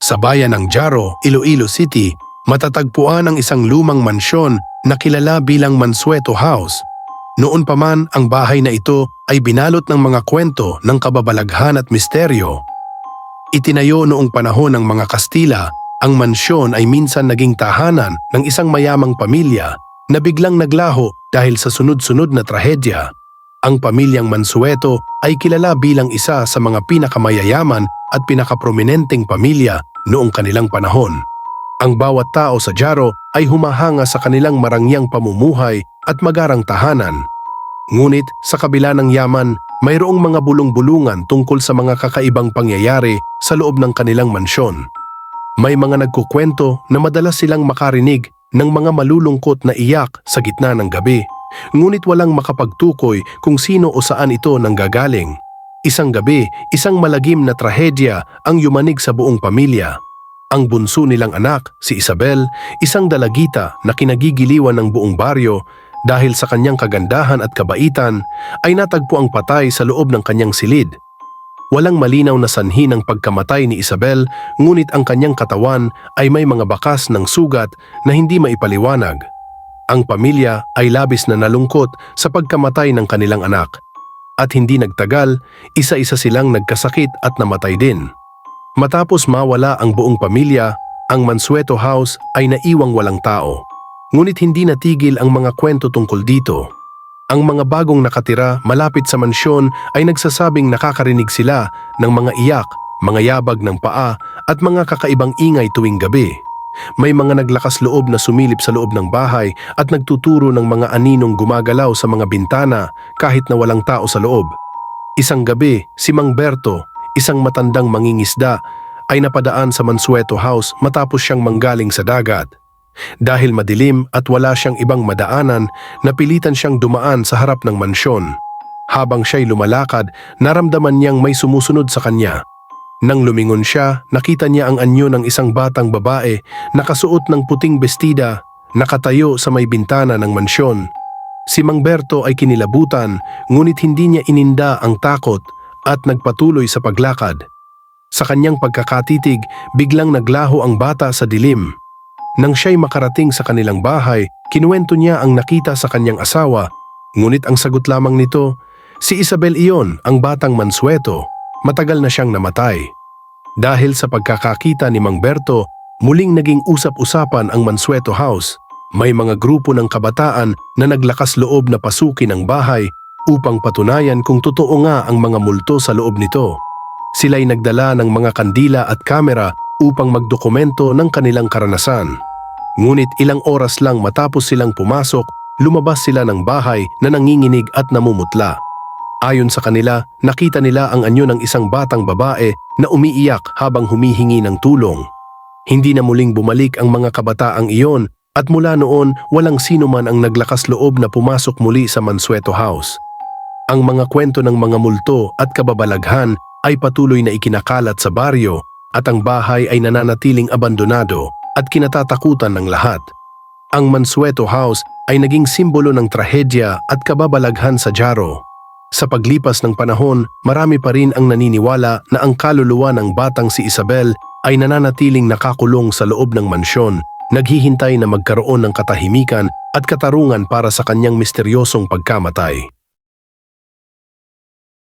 Sa bayan ng Jaro, Iloilo City, matatagpuan ang isang lumang mansyon na kilala bilang Mansueto House. Noon pa man, ang bahay na ito ay binalot ng mga kwento ng kababalaghan at misteryo. Itinayo noong panahon ng mga Kastila, ang mansyon ay minsan naging tahanan ng isang mayamang pamilya na biglang naglaho dahil sa sunod-sunod na trahedya. Ang pamilyang Mansueto ay kilala bilang isa sa mga pinakamayayaman at pinakaprominenteng pamilya noong kanilang panahon. Ang bawat tao sa Jaro ay humahanga sa kanilang marangyang pamumuhay at magarang tahanan. Ngunit sa kabila ng yaman, mayroong mga bulong-bulungan tungkol sa mga kakaibang pangyayari sa loob ng kanilang mansyon. May mga nagkukwento na madalas silang makarinig ng mga malulungkot na iyak sa gitna ng gabi, ngunit walang makapagtukoy kung sino o saan ito nanggagaling. Isang gabi, isang malagim na trahedya ang yumanig sa buong pamilya. Ang bunso nilang anak, si Isabel, isang dalagita na kinagigiliwan ng buong baryo dahil sa kanyang kagandahan at kabaitan, ay natagpuang patay sa loob ng kanyang silid. Walang malinaw na sanhi ng pagkamatay ni Isabel, ngunit ang kanyang katawan ay may mga bakas ng sugat na hindi maipaliwanag. Ang pamilya ay labis na nalungkot sa pagkamatay ng kanilang anak. At hindi nagtagal, isa-isa silang nagkasakit at namatay din. Matapos mawala ang buong pamilya, ang Mansueto House ay naiwang walang tao. Ngunit hindi natigil ang mga kwento tungkol dito. Ang mga bagong nakatira malapit sa mansyon ay nagsasabing nakakarinig sila ng mga iyak, mga yabag ng paa at mga kakaibang ingay tuwing gabi. May mga naglakas loob na sumilip sa loob ng bahay at nagtuturo ng mga aninong gumagalaw sa mga bintana kahit na walang tao sa loob. Isang gabi, si Mang Berto, isang matandang mangingisda, ay napadaan sa Mansueto House matapos siyang manggaling sa dagat. Dahil madilim at wala siyang ibang madaanan, napilitan siyang dumaan sa harap ng mansyon. Habang siya'y lumalakad, naramdaman niyang may sumusunod sa kanya. Nang lumingon siya, nakita niya ang anyo ng isang batang babae, nakasuot ng puting bestida, nakatayo sa may bintana ng mansyon. Si Mang Berto ay kinilabutan, ngunit hindi niya ininda ang takot at nagpatuloy sa paglakad. Sa kanyang pagkakatitig, biglang naglaho ang bata sa dilim. Nang siya'y makarating sa kanilang bahay, kinuwento niya ang nakita sa kanyang asawa, ngunit ang sagot lamang nito, si Isabel iyon, ang batang Mansueto. Matagal na siyang namatay. Dahil sa pagkakakita ni Mang Berto, muling naging usap-usapan ang Mansueto House. May mga grupo ng kabataan na naglakas loob na pasukin ang bahay upang patunayan kung totoo nga ang mga multo sa loob nito. Sila'y nagdala ng mga kandila at kamera upang magdokumento ng kanilang karanasan. Ngunit ilang oras lang matapos silang pumasok, lumabas sila ng bahay na nanginginig at namumutla. Ayon sa kanila, nakita nila ang anyo ng isang batang babae na umiiyak habang humihingi ng tulong. Hindi na muling bumalik ang mga kabataang iyon at mula noon walang sino man ang naglakas loob na pumasok muli sa Mansueto House. Ang mga kwento ng mga multo at kababalaghan ay patuloy na ikinakalat sa baryo at ang bahay ay nananatiling abandonado at kinatatakutan ng lahat. Ang Mansueto House ay naging simbolo ng trahedya at kababalaghan sa Jaro. Sa paglipas ng panahon, marami pa rin ang naniniwala na ang kaluluwa ng batang si Isabel ay nananatiling nakakulong sa loob ng mansyon, naghihintay na magkaroon ng katahimikan at katarungan para sa kanyang misteryosong pagkamatay.